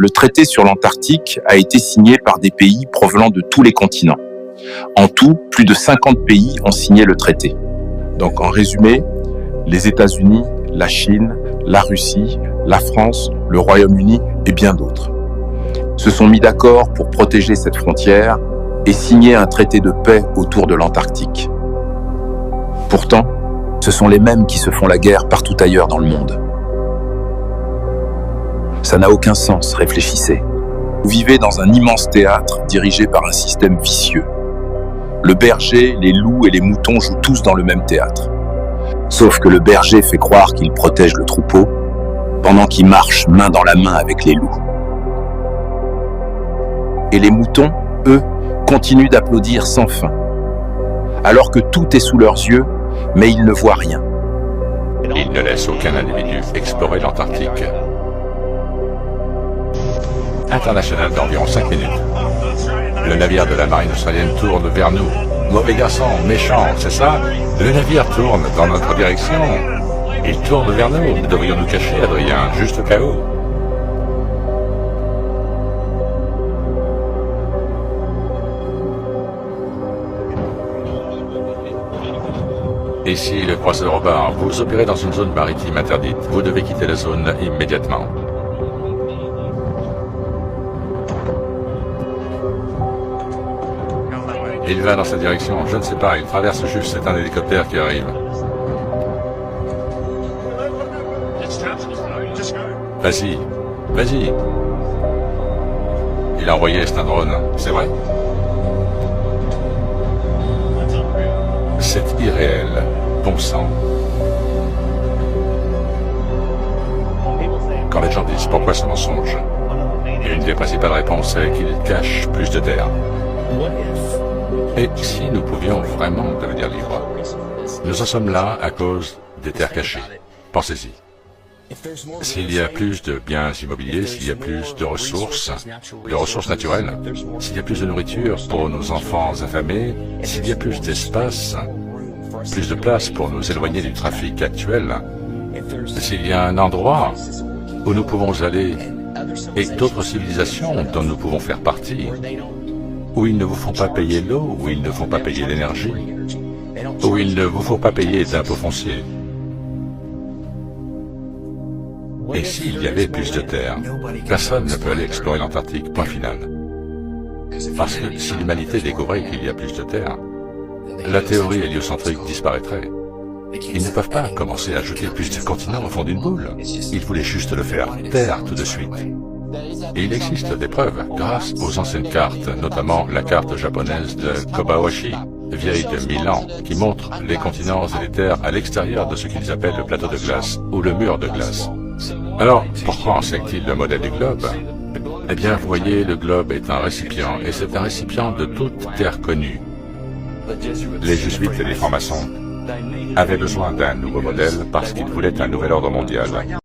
Le traité sur l'Antarctique a été signé par des pays provenant de tous les continents. En tout, plus de 50 pays ont signé le traité. Donc en résumé, les États-Unis, la Chine, la Russie, la France, le Royaume-Uni et bien d'autres se sont mis d'accord pour protéger cette frontière et signer un traité de paix autour de l'Antarctique. Pourtant, ce sont les mêmes qui se font la guerre partout ailleurs dans le monde. Ça n'a aucun sens, réfléchissez. Vous vivez dans un immense théâtre dirigé par un système vicieux. Le berger, les loups et les moutons jouent tous dans le même théâtre. Sauf que le berger fait croire qu'il protège le troupeau, pendant qu'il marche main dans la main avec les loups. Et les moutons, eux, continuent d'applaudir sans fin, alors que tout est sous leurs yeux, mais ils ne voient rien. Ils ne laissent aucun individu explorer l'Antarctique. International d'environ 5 minutes. Le navire de la marine australienne tourne vers nous. Mauvais garçon, méchant, c'est ça? Le navire tourne dans notre direction. Il tourne vers nous. Nous devrions nous cacher, Adrien, juste au cas où. Ici, le croiseur au bar. Vous opérez dans une zone maritime interdite. Vous devez quitter la zone immédiatement. Il va dans sa direction. Je ne sais pas, il traverse juste. C'est un hélicoptère qui arrive. Vas-y, vas-y. Il a envoyé, c'est un drone. C'est vrai? C'est irréel. Bon sang. Quand les gens disent pourquoi ce mensonge, une des principales réponses est qu'il cache plus de terre. Et si nous pouvions vraiment devenir libres? Nous en sommes là à cause des terres cachées. Pensez-y. S'il y a plus de biens immobiliers, s'il y a plus de ressources naturelles, s'il y a plus de nourriture pour nos enfants affamés, s'il y a plus d'espace, plus de place pour nous éloigner du trafic actuel, s'il y a un endroit où nous pouvons aller et d'autres civilisations dont nous pouvons faire partie, où ils ne vous font pas payer l'eau, où ils ne font pas payer l'énergie, où il ne vous faut pas payer d'impôts fonciers. Et s'il y avait plus de terre, personne ne peut aller explorer l'Antarctique, point final. Parce que si l'humanité découvrait qu'il y a plus de terre, la théorie héliocentrique disparaîtrait. Ils ne peuvent pas commencer à ajouter plus de continents au fond d'une boule. Ils voulaient juste le faire taire tout de suite. Et il existe des preuves grâce aux anciennes cartes, notamment la carte japonaise de Kobayashi, vieille de 1000 ans, qui montre les continents et les terres à l'extérieur de ce qu'ils appellent le plateau de glace ou le mur de glace. Alors, pourquoi enseigne-t-il le modèle du globe? Eh bien, vous voyez, le globe est un récipient, et c'est un récipient de toute terre connue. Les jésuites et les francs-maçons avaient besoin d'un nouveau modèle parce qu'ils voulaient un nouvel ordre mondial.